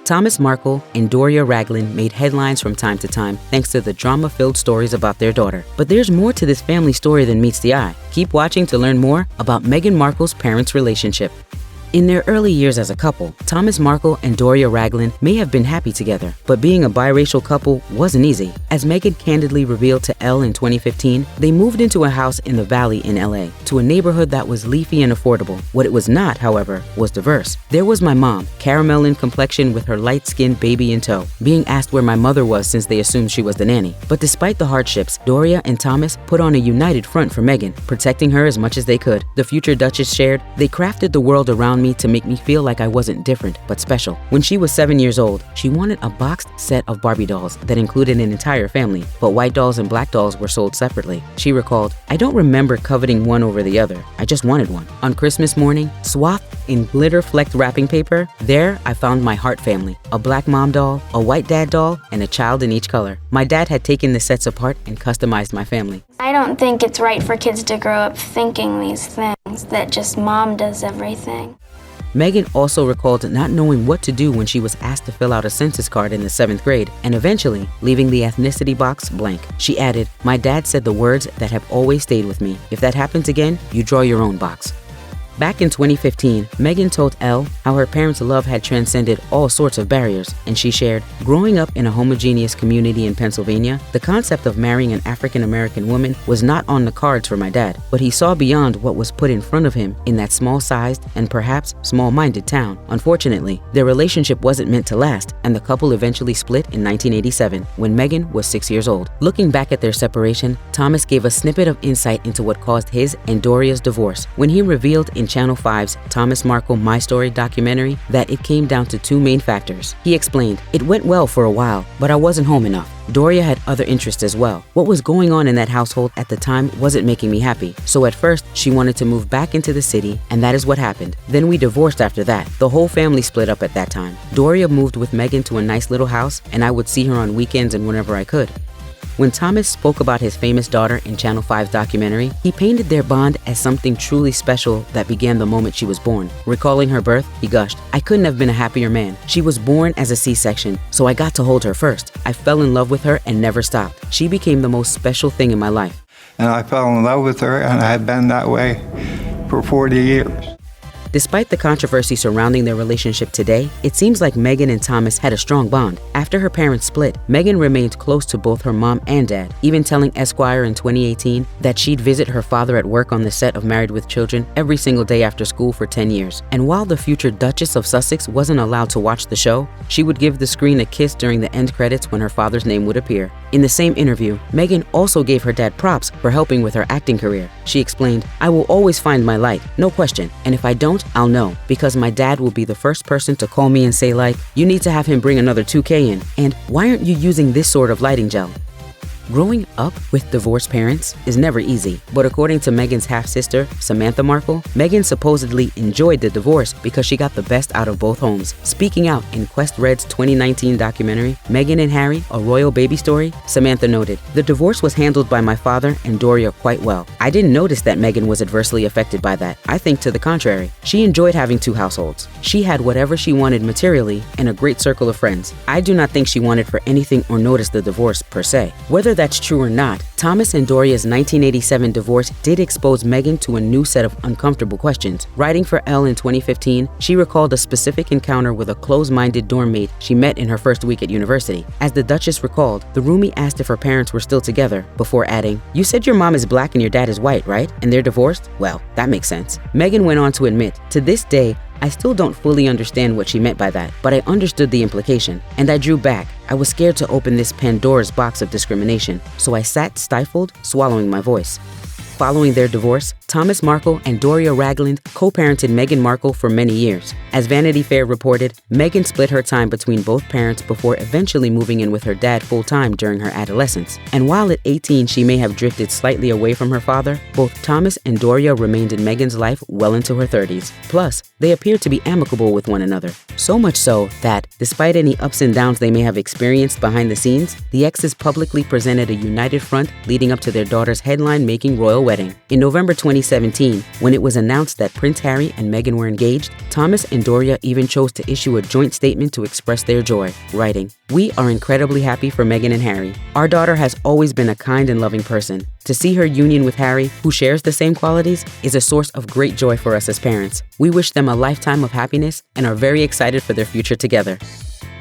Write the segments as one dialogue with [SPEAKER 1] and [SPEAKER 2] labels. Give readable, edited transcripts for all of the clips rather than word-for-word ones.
[SPEAKER 1] Thomas Markle and Doria Ragland made headlines from time to time thanks to the drama-filled stories about their daughter. But there's more to this family story than meets the eye. Keep watching to learn more about Meghan Markle's parents' relationship. In their early years as a couple, Thomas Markle and Doria Ragland may have been happy together, but being a biracial couple wasn't easy. As Meghan candidly revealed to Elle in 2015, they moved into a house in the Valley in LA, to a neighborhood that was leafy and affordable. What it was not, however, was diverse. There was my mom, caramel in complexion with her light-skinned baby in tow, being asked where my mother was since they assumed she was the nanny. But despite the hardships, Doria and Thomas put on a united front for Meghan, protecting her as much as they could. The future Duchess shared, "They crafted the world around me to make me feel like I wasn't different, but special." When she was 7 years old, she wanted a boxed set of Barbie dolls that included an entire family, but white dolls and black dolls were sold separately. She recalled, "I don't remember coveting one over the other. I just wanted one." On Christmas morning, swathed in glitter-flecked wrapping paper, there I found my heart family, a black mom doll, a white dad doll, and a child in each color. My dad had taken the sets apart and customized my family.
[SPEAKER 2] I don't think it's right for kids to grow up thinking these things, that just mom does everything.
[SPEAKER 1] Meghan also recalled not knowing what to do when she was asked to fill out a census card in the 7th grade, and eventually leaving the ethnicity box blank. She added, "My dad said the words that have always stayed with me. If that happens again, you draw your own box." Back in 2015, Meghan told Elle how her parents' love had transcended all sorts of barriers, and she shared, "Growing up in a homogeneous community in Pennsylvania, the concept of marrying an African-American woman was not on the cards for my dad, but he saw beyond what was put in front of him in that small-sized and perhaps small-minded town. Unfortunately, their relationship wasn't meant to last, and the couple eventually split in 1987, when Meghan was 6 years old." Looking back at their separation, Thomas gave a snippet of insight into what caused his and Doria's divorce when he revealed in Channel 5's Thomas Markle My Story documentary that it came down to two main factors. He explained, "It went well for a while, but I wasn't home enough. Doria had other interests as well. What was going on in that household at the time wasn't making me happy. So at first, she wanted to move back into the city, and that is what happened. Then we divorced after that. The whole family split up at that time. Doria moved with Meghan to a nice little house, and I would see her on weekends and whenever I could." When Thomas spoke about his famous daughter in Channel 5's documentary, he painted their bond as something truly special that began the moment she was born. Recalling her birth, he gushed, "I couldn't have been a happier man. She was born as a C-section, so I got to hold her first. I fell in love with her and never stopped. She became the most special thing in my life."
[SPEAKER 3] And I fell in love with her, and I had been that way for 40 years.
[SPEAKER 1] Despite the controversy surrounding their relationship today, it seems like Meghan and Thomas had a strong bond. After her parents split, Meghan remained close to both her mom and dad, even telling Esquire in 2018 that she'd visit her father at work on the set of Married with Children every single day after school for 10 years. And while the future Duchess of Sussex wasn't allowed to watch the show, she would give the screen a kiss during the end credits when her father's name would appear. In the same interview, Meghan also gave her dad props for helping with her acting career. She explained, "I will always find my light, no question, and if I don't, I'll know, because my dad will be the first person to call me and say like, 'You need to have him bring another 2K in,' and 'Why aren't you using this sort of lighting gel?'" Growing up with divorced parents is never easy, but according to Meghan's half-sister, Samantha Markle, Meghan supposedly enjoyed the divorce because she got the best out of both homes. Speaking out in Quest Red's 2019 documentary, Meghan and Harry, A Royal Baby Story, Samantha noted, "The divorce was handled by my father and Doria quite well. I didn't notice that Meghan was adversely affected by that. I think to the contrary. She enjoyed having two households. She had whatever she wanted materially and a great circle of friends. I do not think she wanted for anything or noticed the divorce per se." Whether that's true or not, Thomas and Doria's 1987 divorce did expose Meghan to a new set of uncomfortable questions. Writing for Elle in 2015, she recalled a specific encounter with a close-minded dorm mate she met in her first week at university. As the Duchess recalled, the roomie asked if her parents were still together, before adding, "You said your mom is black and your dad is white, right? And they're divorced? Well, that makes sense." Meghan went on to admit, "To this day, I still don't fully understand what she meant by that, but I understood the implication, and I drew back. I was scared to open this Pandora's box of discrimination, so I sat stifled, swallowing my voice." Following their divorce, Thomas Markle and Doria Ragland co-parented Meghan Markle for many years. As Vanity Fair reported, Meghan split her time between both parents before eventually moving in with her dad full-time during her adolescence. And while at 18 she may have drifted slightly away from her father, both Thomas and Doria remained in Meghan's life well into her 30s. Plus, They appear to be amicable with one another. So much so that, despite any ups and downs they may have experienced behind the scenes, the exes publicly presented a united front leading up to their daughter's headline-making royal wedding. In November 2017, when it was announced that Prince Harry and Meghan were engaged, Thomas and Doria even chose to issue a joint statement to express their joy, writing, "We are incredibly happy for Meghan and Harry. Our daughter has always been a kind and loving person. To see her union with Harry, who shares the same qualities, is a source of great joy for us as parents. We wish them a lifetime of happiness and are very excited for their future together."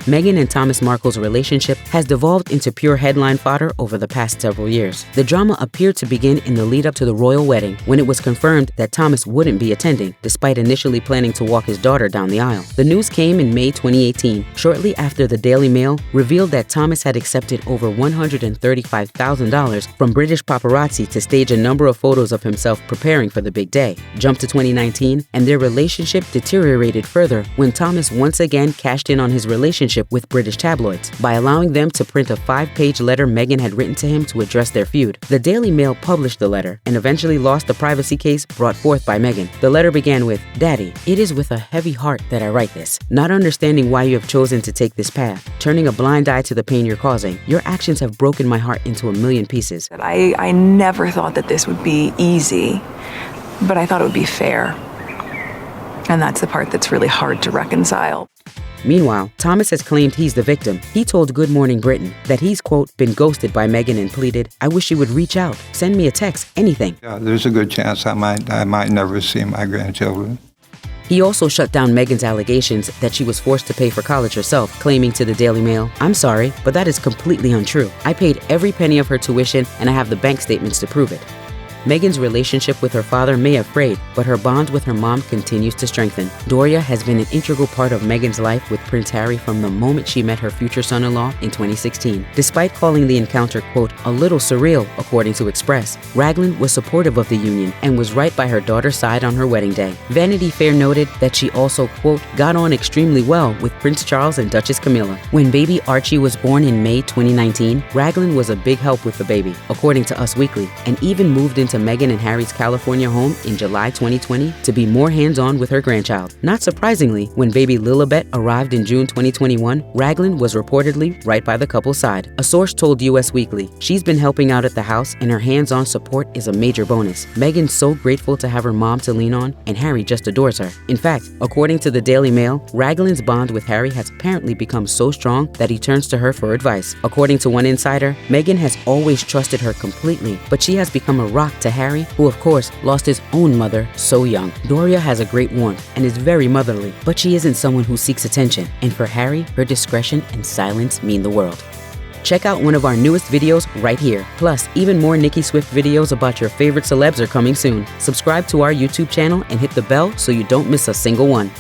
[SPEAKER 1] Meghan and Thomas Markle's relationship has devolved into pure headline fodder over the past several years. The drama appeared to begin in the lead-up to the royal wedding, when it was confirmed that Thomas wouldn't be attending, despite initially planning to walk his daughter down the aisle. The news came in May 2018, shortly after the Daily Mail revealed that Thomas had accepted over $135,000 from British paparazzi to stage a number of photos of himself preparing for the big day. Jump to 2019, and their relationship deteriorated further when Thomas once again cashed in on his relationship with British tabloids by allowing them to print a 5-page letter Meghan had written to him to address their feud. The Daily Mail published the letter and eventually lost the privacy case brought forth by Meghan. The letter began with, "Daddy, it is with a heavy heart that I write this. Not understanding why you have chosen to take this path, turning a blind eye to the pain you're causing. Your actions have broken my heart into a million pieces."
[SPEAKER 4] I never thought that this would be easy, but I thought it would be fair. And that's the part that's really hard to reconcile.
[SPEAKER 1] Meanwhile, Thomas has claimed he's the victim. He told Good Morning Britain that he's, quote, been ghosted by Meghan and pleaded, "I wish you would reach out, send me a text, anything."
[SPEAKER 3] Yeah, there's a good chance I might never see my grandchildren.
[SPEAKER 1] He also shut down Meghan's allegations that she was forced to pay for college herself, claiming to the Daily Mail, "I'm sorry, but that is completely untrue. I paid every penny of her tuition and I have the bank statements to prove it." Meghan's relationship with her father may have frayed, but her bond with her mom continues to strengthen. Doria has been an integral part of Meghan's life with Prince Harry from the moment she met her future son-in-law in 2016. Despite calling the encounter, quote, "a little surreal," according to Express, Ragland was supportive of the union and was right by her daughter's side on her wedding day. Vanity Fair noted that she also, quote, "got on extremely well with Prince Charles and Duchess Camilla." When baby Archie was born in May 2019, Ragland was a big help with the baby, according to Us Weekly, and even moved into Meghan and Harry's California home in July 2020 to be more hands-on with her grandchild. Not surprisingly, when baby Lilibet arrived in June 2021, Ragland was reportedly right by the couple's side. A source told US Weekly, "She's been helping out at the house and her hands-on support is a major bonus. Meghan's so grateful to have her mom to lean on, and Harry just adores her." In fact, according to the Daily Mail, Ragland's bond with Harry has apparently become so strong that he turns to her for advice. According to one insider, Meghan has always trusted her completely, but she has become a rock to Harry, who of course lost his own mother so young. Doria has a great warmth and is very motherly, but she isn't someone who seeks attention, and for Harry, her discretion and silence mean the world. Check out one of our newest videos right here. Plus, even more Nicki Swift videos about your favorite celebs are coming soon. Subscribe to our YouTube channel and hit the bell so you don't miss a single one.